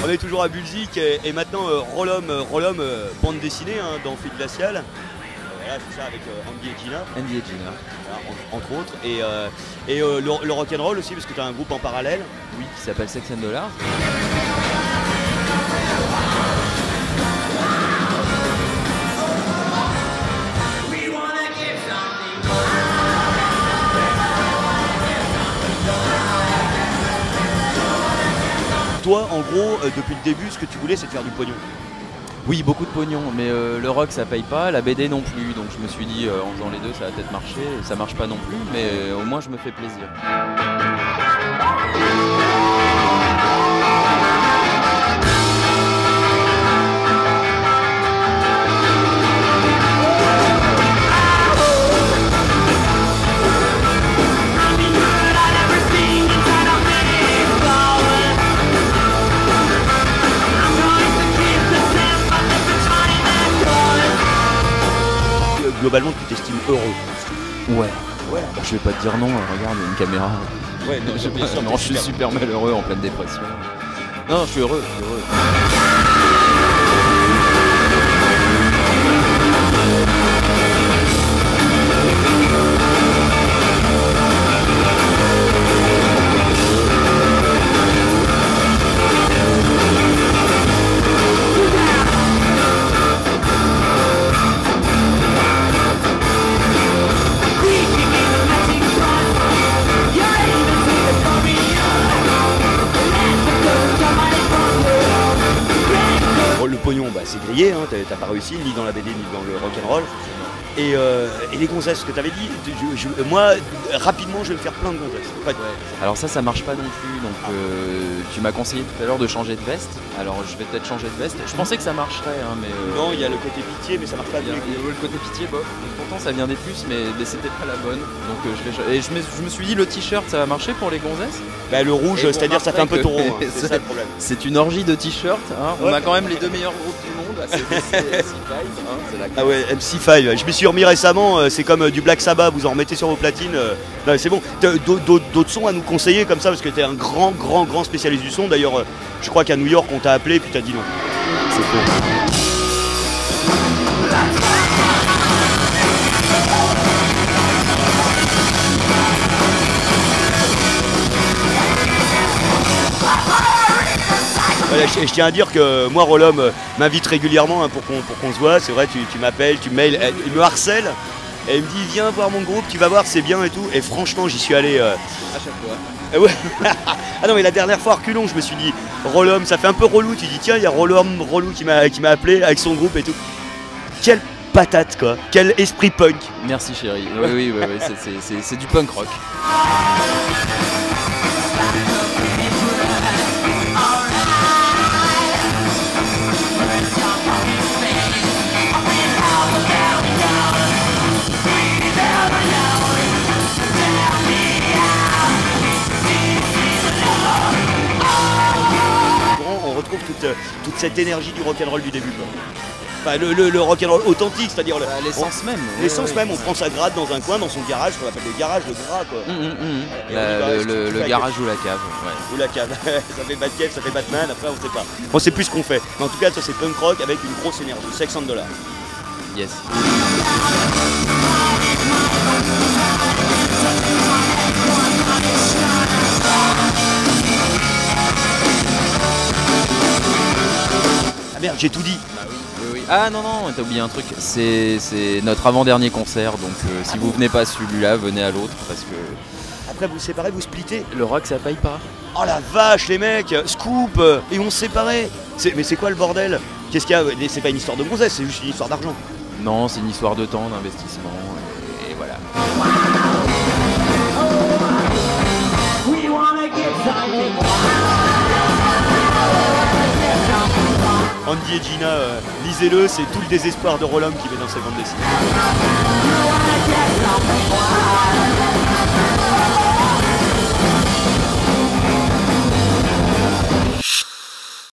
On est toujours à Bulzik et maintenant Rollum, bande dessinée hein, dans Fil Glacial. Voilà, c'est ça avec Andy et Gina. Andy et Gina. Voilà, entre autres. Et le rock'n'roll aussi, parce que tu as un groupe en parallèle. Oui, qui s'appelle Sex and Dollars. Toi, en gros, depuis le début, ce que tu voulais, c'est de faire du pognon. Oui, beaucoup de pognon, mais le rock ça paye pas, la BD non plus, donc je me suis dit en faisant les deux ça va peut-être marcher, ça marche pas non plus, mais au moins je me fais plaisir. Globalement, tu t'estimes heureux. Ouais. Bon, je vais pas te dire non, regarde, il y a une caméra. Ouais, non, bien sûr, non, je suis super malheureux en pleine dépression. Non, je suis heureux, Le pognon, bah, c'est grillé, hein, t'as pas réussi, ni dans la BD, ni dans le rock'n'roll. Et les gonzesses, ce que t'avais dit, moi, rapidement, je vais me faire plein de gonzesses. En fait. Ouais. Alors ça marche pas non plus, donc tu m'as conseillé tout à l'heure de changer de veste, alors je vais peut-être changer de veste. Je pensais que ça marcherait, hein, mais... Non, il y a le côté pitié, mais ça marche pas bien. Le côté pitié, bof. Pourtant ça vient des puces, mais c'était pas la bonne. Donc je me suis dit, le t-shirt, ça va marcher pour les gonzesses? Bah, le rouge, c'est-à-dire ça fait un peu taureau, hein. C'est ça le problème. C'est une orgie de t-shirts, hein. On a quand même les deux meilleurs groupes du monde, ACDC et MC5, hein. C'est la... Ah ouais, MC5, je m'y suis remis récemment, c'est comme du Black Sabbath, vous en remettez sur vos platines. Non, c'est bon, d'autres sons à nous conseiller comme ça, parce que t'es un grand spécialiste du son. D'ailleurs, je crois qu'à New York, on t'a appelé, puis t'as dit non. C'est faux. Voilà, je tiens à dire que moi, Rollum m'invite régulièrement hein, pour qu'on se voit. C'est vrai, tu m'appelles, tu me mails, il me harcèle. Et il me dit, viens voir mon groupe, tu vas voir, c'est bien et tout. Et franchement, j'y suis allé... À chaque fois. Ouais. Ah non, mais la dernière fois, reculons, je me suis dit, Rollum, ça fait un peu relou. Tu dis, tiens, il y a Rollum relou qui m'a appelé avec son groupe et tout. Quelle patate, quoi. Quel esprit punk. Merci, chérie. Oui, c'est du punk rock. On retrouve toute cette énergie du rock'n'roll du début, quoi. Enfin, le rock'n'roll authentique, c'est-à-dire l'essence même. L'essence même, on prend sa gratte dans un coin, dans son garage, ce qu'on appelle le garage, le gras, quoi. Le garage ou la cave. Ouais. Ou la cave. Ça fait Batcave, ça fait Batman, après on sait pas. On sait plus ce qu'on fait. Mais en tout cas, ça c'est punk rock avec une grosse énergie. Sex and Dollars. Yes. Ah merde, j'ai tout dit. Oui. Ah non, t'as oublié un truc, c'est notre avant-dernier concert, donc si vous venez pas à celui-là, venez à l'autre, parce que... Après vous séparez, vous splittez. Le rock ça paye pas. Oh la vache les mecs, scoop, et on se séparait. Mais c'est quoi le bordel? Qu'est-ce qu'il y a? C'est pas une histoire de gonzesse, c'est juste une histoire d'argent. Non, c'est une histoire de temps, d'investissement, et voilà. Andy et Gina, lisez-le, c'est tout le désespoir de Rollum qui met dans ses bandes dessinées.